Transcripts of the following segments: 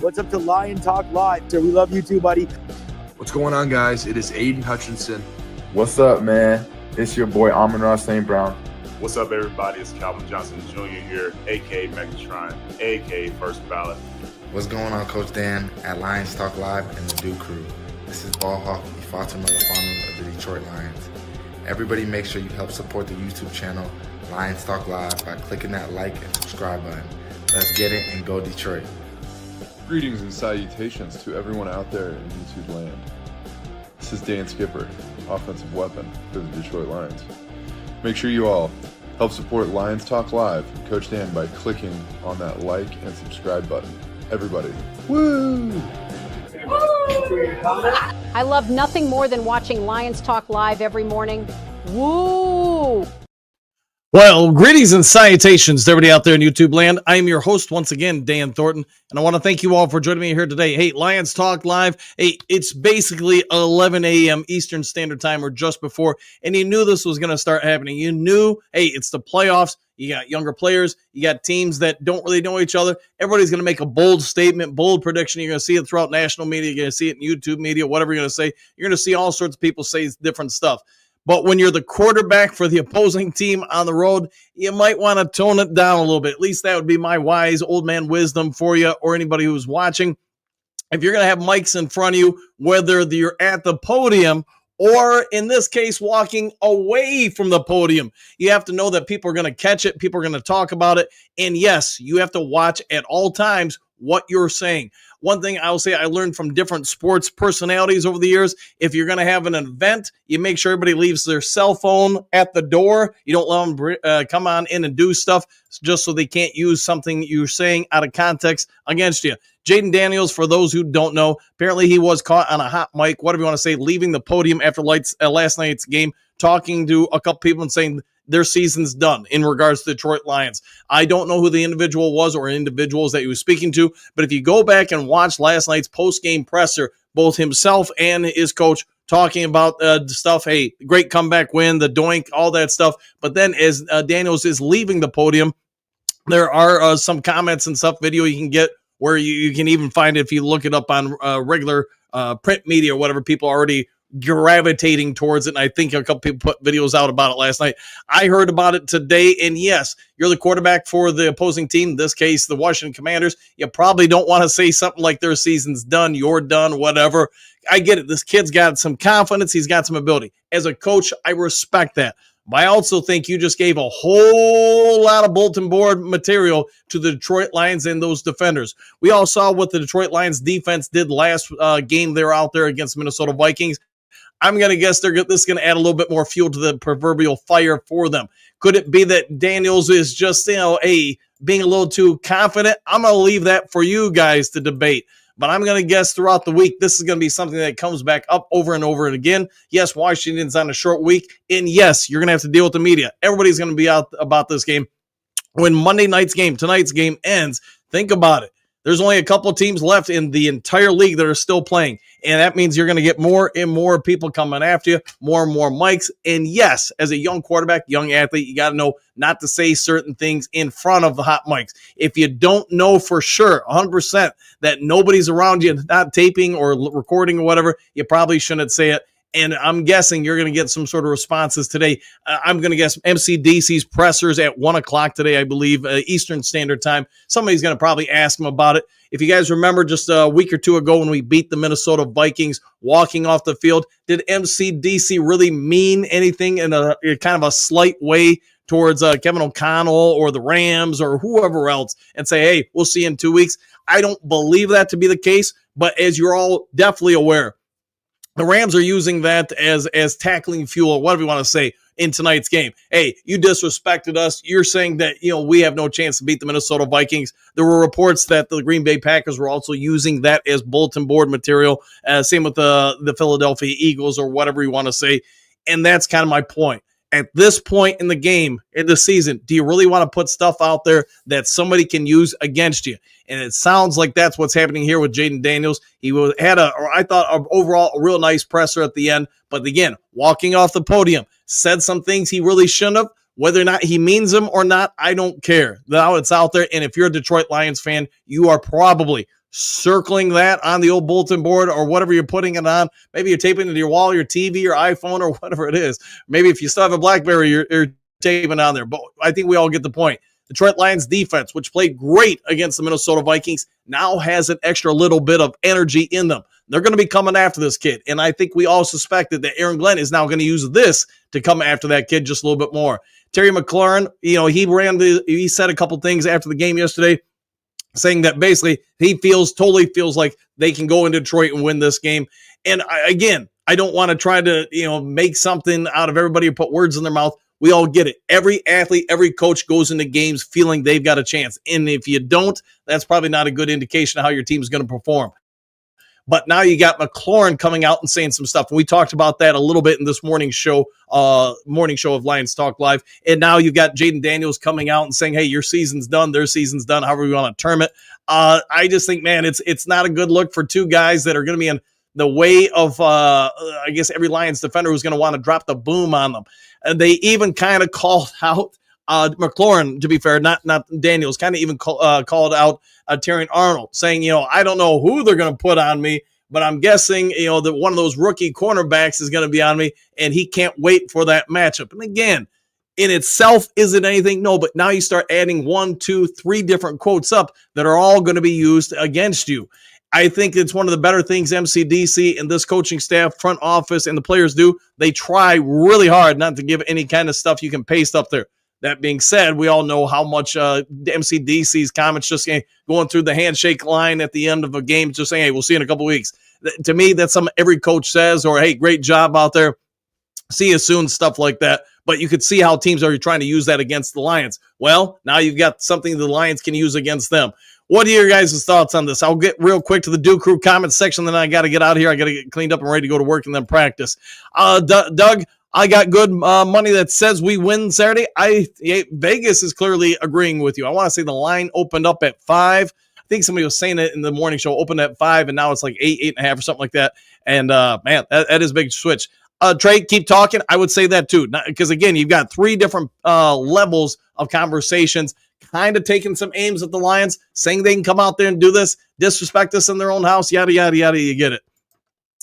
What's up to Lion Talk Live? So we love you too, buddy. What's going on, guys? It is Aiden Hutchinson. What's up, man? It's your boy Amon-Ra St. Brown. What's up, everybody? It's Calvin Johnson Jr. here, a.k.a. Megatron, a.k.a. First Ballot. What's going on, Coach Dan at Lions Talk Live and the Duke Crew. This is Ball Hawk Ifeatu Melifonwu of the Detroit Lions. Everybody make sure you help support the YouTube channel Lions Talk Live by clicking that like and subscribe button. Let's get it and go Detroit. Greetings and salutations to everyone out there in YouTube land. This is Dan Skipper, offensive weapon for the Detroit Lions. Make sure you all help support Lions Talk Live and Coach Dan by clicking on that like and subscribe button. Everybody, woo! I love nothing more than watching Lions Talk Live every morning. Woo! Well, greetings and salutations to everybody out there in YouTube land. I am your host once again, Dan Thornton, and I want to thank you all for joining me here today. Hey, Lions Talk Live. Hey, it's basically 11 a.m. Eastern Standard Time or just before, and you knew this was going to start happening. You knew, hey, it's the playoffs. You got younger players. You got teams that don't really know each other. Everybody's going to make a bold statement, bold prediction. You're going to see it throughout national media. You're going to see it in YouTube media, whatever you're going to say. You're going to see all sorts of people say different stuff. But when you're the quarterback for the opposing team on the road, you might want to tone it down a little bit. At least that would be my wise old man wisdom for you or anybody who's watching. If you're going to have mics in front of you, whether you're at the podium or in this case, walking away from the podium, you have to know that people are going to catch it. People are going to talk about it. And yes, you have to watch at all times what you're saying. One thing I'll say I learned from different sports personalities over the years, if you're going to have an event, you make sure everybody leaves their cell phone at the door. You don't let them come on in and do stuff just so they can't use something you're saying out of context against you. Jayden Daniels, for those who don't know, apparently he was caught on a hot mic, whatever you want to say, leaving the podium after last night's game, talking to a couple people and saying their season's done in regards to the Detroit Lions. I don't know who the individual was or individuals that he was speaking to, but if you go back and watch last night's post-game presser, both himself and his coach talking about stuff, hey, great comeback win, the doink, all that stuff. But then as Daniels is leaving the podium, there are some comments and stuff, video you can get where you can even find it if you look it up on regular print media or whatever. People are already gravitating towards it, and I think a couple people put videos out about it last night. I heard about it today, and yes, you're the quarterback for the opposing team, in this case, the Washington Commanders. You probably don't want to say something like their season's done, you're done, whatever. I get it. This kid's got some confidence. He's got some ability. As a coach, I respect that. But I also think you just gave a whole lot of bulletin board material to the Detroit Lions and those defenders. We all saw what the Detroit Lions defense did last game they were out there against Minnesota Vikings. I'm going to guess this is going to add a little bit more fuel to the proverbial fire for them. Could it be that Daniels is just, being a little too confident? I'm going to leave that for you guys to debate. But I'm going to guess throughout the week, this is going to be something that comes back up over and over and again. Yes, Washington's on a short week. And yes, you're going to have to deal with the media. Everybody's going to be out about this game. When Monday night's game, tonight's game ends, think about it. There's only a couple of teams left in the entire league that are still playing. And that means you're going to get more and more people coming after you, more and more mics. And yes, as a young quarterback, young athlete, you got to know not to say certain things in front of the hot mics. If you don't know for sure, 100%, that nobody's around you, not taping or recording or whatever, you probably shouldn't say it. And I'm guessing you're going to get some sort of responses today. I'm going to guess MCDC's pressers at 1 o'clock today, I believe, Eastern Standard Time. Somebody's going to probably ask them about it. If you guys remember just a week or two ago when we beat the Minnesota Vikings walking off the field, did MCDC really mean anything in a kind of a slight way towards Kevin O'Connell or the Rams or whoever else and say, hey, we'll see you in 2 weeks? I don't believe that to be the case, but as you're all definitely aware, the Rams are using that as tackling fuel, whatever you want to say, in tonight's game. Hey, you disrespected us. You're saying that, we have no chance to beat the Minnesota Vikings. There were reports that the Green Bay Packers were also using that as bulletin board material. Same with the Philadelphia Eagles or whatever you want to say. And that's kind of my point. At this point in the game, in the season, do you really want to put stuff out there that somebody can use against you? And it sounds like that's what's happening here with Jayden Daniels. He had I thought, overall, a real nice presser at the end. But again, walking off the podium, said some things he really shouldn't have. Whether or not he means them or not, I don't care. Now it's out there. And if you're a Detroit Lions fan, you are probably circling that on the old bulletin board or whatever you're putting it on. Maybe you're taping it to your wall, your TV, your iPhone, or whatever it is. Maybe if you still have a BlackBerry, you're taping on there. But I think we all get the point. Detroit Lions defense, which played great against the Minnesota Vikings, now has an extra little bit of energy in them. They're going to be coming after this kid. And I think we all suspected that Aaron Glenn is now going to use this to come after that kid just a little bit more. Terry McLaurin, he said a couple things after the game yesterday, saying that basically he totally feels like they can go into Detroit and win this game. And I don't want to try to, make something out of everybody or put words in their mouth. We all get it. Every athlete, every coach goes into games feeling they've got a chance. And if you don't, that's probably not a good indication of how your team is going to perform. But now you got McLaurin coming out and saying some stuff. And we talked about that a little bit in this morning show of Lions Talk Live. And now you've got Jayden Daniels coming out and saying, hey, your season's done, their season's done, however you want to term it. I just think, man, it's not a good look for two guys that are going to be in the way of, I guess, every Lions defender who's going to want to drop the boom on them. And they even kind of called out McLaurin, to be fair, not Daniels, kind of even called out Terry Arnold, saying, I don't know who they're going to put on me, but I'm guessing, that one of those rookie cornerbacks is going to be on me, and he can't wait for that matchup. And again, in itself, is it anything? No, but now you start adding 1, 2, 3 different quotes up that are all going to be used against you. I think it's one of the better things MCDC and this coaching staff, front office, and the players do. They try really hard not to give any kind of stuff you can paste up there. That being said, we all know how much MCDC's comments just going through the handshake line at the end of a game, just saying, hey, we'll see you in a couple weeks. To me, that's something every coach says, or, hey, great job out there. See you soon, stuff like that. But you could see how teams are trying to use that against the Lions. Well, now you've got something the Lions can use against them. What are your guys' thoughts on this? I'll get real quick to the Duke Crew comments section, then I got to get out of here. I got to get cleaned up and ready to go to work and then practice. Doug, I got good money that says we win Saturday. Vegas is clearly agreeing with you. I want to say the line opened up at 5. I think somebody was saying it in the morning show, opened at 5, and now it's like 8, 8.5 or something like that. And, man, that is a big switch. Trey, keep talking. I would say that too, because again, you've got 3 different levels of conversations, kind of taking some aims at the Lions, saying they can come out there and do this, disrespect us in their own house, yada, yada, yada. You get it.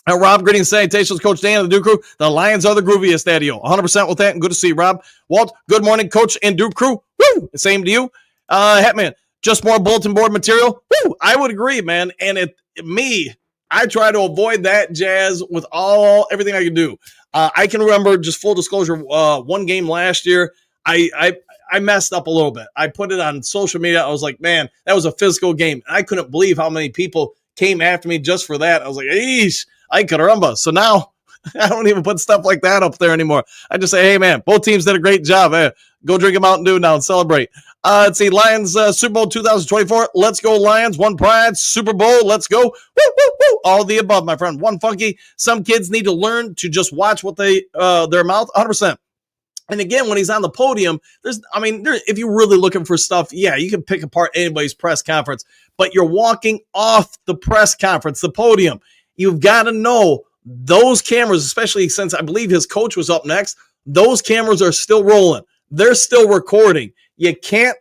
Rob, greetings, salutations, Coach Dan of the Duke Crew. The Lions are the grooviest, Daddy-O. 100% with that, and good to see you, Rob. Walt, good morning, Coach and Duke Crew. Woo! Same to you. Hetman, just more bulletin board material. Woo! I would agree, man. And I try to avoid that jazz with everything I can do. I can remember, just full disclosure, one game last year, I messed up a little bit. I put it on social media. I was like, man, that was a physical game. I couldn't believe how many people came after me just for that. I was like, eesh, I could remember. So now I don't even put stuff like that up there anymore. I just say, hey, man, both teams did a great job. Hey, go drink a Mountain Dew now and celebrate. Let's see, Lions Super Bowl 2024. Let's go, Lions. One pride, Super Bowl. Let's go. Woo, woo, woo. All the above, my friend. One funky. Some kids need to learn to just watch what their mouth. 100%. And again, when he's on the podium, if you're really looking for stuff, yeah, you can pick apart anybody's press conference, but you're walking off the press conference, the podium. You've got to know those cameras, especially since I believe his coach was up next, those cameras are still rolling. They're still recording. You can't,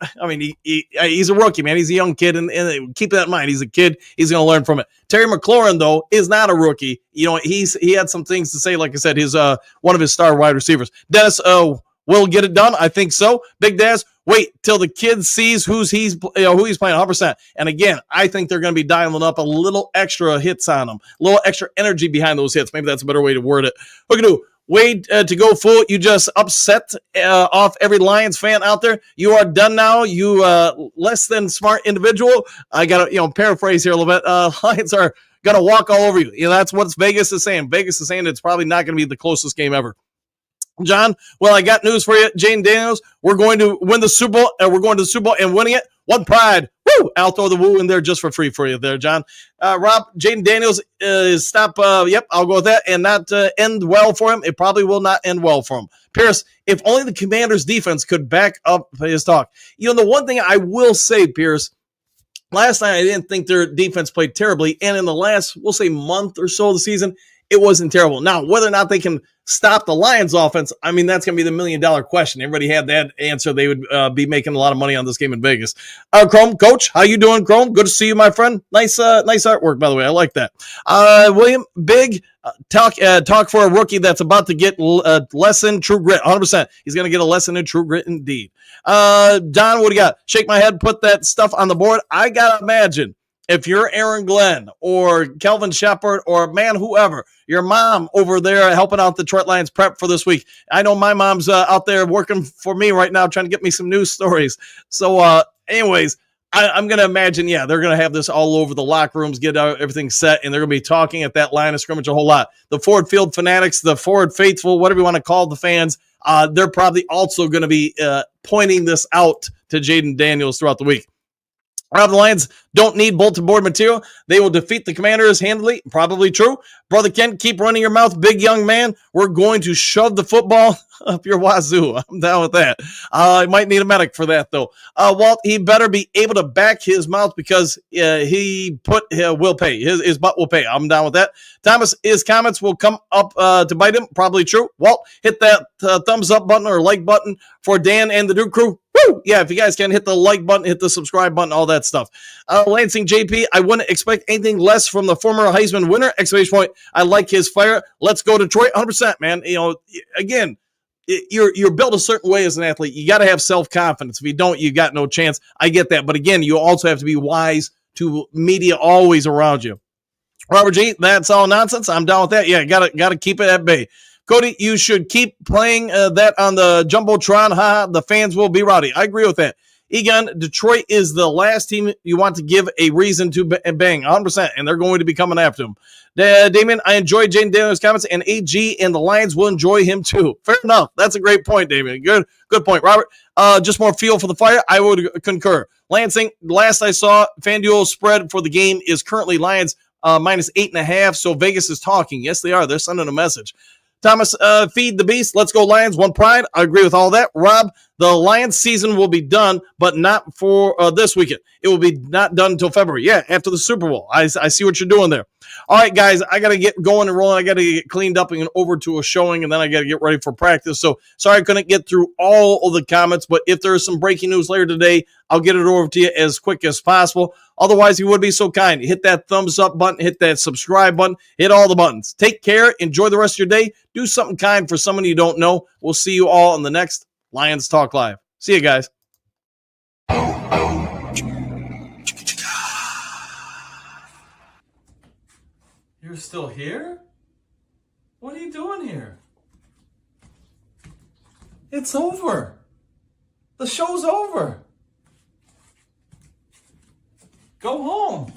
he's a rookie, man. He's a young kid, and keep that in mind. He's a kid. He's going to learn from it. Terry McLaurin, though, is not a rookie. He had some things to say, like I said, his one of his star wide receivers. Dennis will get it done. I think so. Big Daz, wait till the kid sees who he's playing 100%. And again, I think they're going to be dialing up a little extra hits on them, a little extra energy behind those hits. Maybe that's a better way to word it. Look at who. Wade, to go full, you just upset off every Lions fan out there. You are done now. You less than smart individual. I got to paraphrase here a little bit. Lions are going to walk all over you. That's what Vegas is saying. Vegas is saying it's probably not going to be the closest game ever. John, well, I got news for you. Jayden Daniels, we're going to win the Super Bowl, and we're going to the Super Bowl and winning it. One pride. Woo! I'll throw the woo in there just for free for you there, John. Rob, Jayden Daniels is stop. Yep, I'll go with that, and not end well for him. It probably will not end well for him. Pierce, if only the Commanders' defense could back up his talk. The one thing I will say, Pierce, last night I didn't think their defense played terribly, and in the last, we'll say, month or so of the season, it wasn't terrible. Now, whether or not they can stop the Lions offense, I mean, that's going to be the $1 million question. Everybody had that answer. They would be making a lot of money on this game in Vegas. Chrome, Coach, how you doing, Chrome? Good to see you, my friend. Nice artwork, by the way. I like that. William, big talk for a rookie that's about to get a lesson true grit. 100%. He's going to get a lesson in true grit indeed. Don, what do you got? Shake my head, put that stuff on the board. I got to imagine, if you're Aaron Glenn or Kelvin Shepard or, man, whoever, your mom over there helping out the Detroit Lions prep for this week. I know my mom's out there working for me right now trying to get me some news stories. So, anyways, I'm going to imagine, they're going to have this all over the locker rooms, get everything set, and they're going to be talking at that line of scrimmage a whole lot. The Ford Field fanatics, the Ford faithful, whatever you want to call the fans, they're probably also going to be pointing this out to Jayden Daniels throughout the week. The Lions don't need bulletin board material. They will defeat the Commanders handily. Probably true. Brother Ken, keep running your mouth, big young man. We're going to shove the football up your wazoo. I'm down with that. I might need a medic for that, though. Walt, he better be able to back his mouth because will pay. His butt will pay. I'm down with that. Thomas, his comments will come up to bite him. Probably true. Walt, hit that thumbs up button or like button for Dan and the Duke crew. Woo! Yeah, if you guys can hit the like button, hit the subscribe button, all that stuff. Lansing JP, I wouldn't expect anything less from the former Heisman winner! Exclamation point. I like his fire. Let's go Detroit. 100%, man. Again, you're built a certain way as an athlete. You got to have self-confidence. If you don't, you got no chance. I get that. But again, you also have to be wise to media always around you. Robert G, that's all nonsense. I'm down with that. Yeah, gotta keep it at bay. Cody, you should keep playing that on the Jumbotron. The fans will be rowdy. I agree with that. Egon, Detroit is the last team you want to give a reason to bang, 100%, and they're going to be coming after him. Damien, I enjoyed Jayden Daniels' comments, and AG and the Lions will enjoy him too. Fair enough. That's a great point, Damien. Good point, Robert. Just more fuel for the fire. I would concur. Lansing, last I saw, FanDuel spread for the game is currently Lions minus 8.5, so Vegas is talking. Yes, they are. They're sending a message. Thomas, feed the beast. Let's go Lions. One pride. I agree with all that. Rob, the Lions season will be done, but not for this weekend. It will be not done until February. Yeah, after the Super Bowl. I see what you're doing there. All right, guys, I got to get going and rolling. I got to get cleaned up and over to a showing, and then I got to get ready for practice. So sorry I couldn't get through all of the comments, but if there's some breaking news later today, I'll get it over to you as quick as possible. Otherwise, you would be so kind. Hit that thumbs up button, hit that subscribe button, hit all the buttons. Take care. Enjoy the rest of your day. Do something kind for someone you don't know. We'll see you all in the next Lions Talk Live. See you guys. You're still here? What are you doing here? It's over. The show's over. Go home.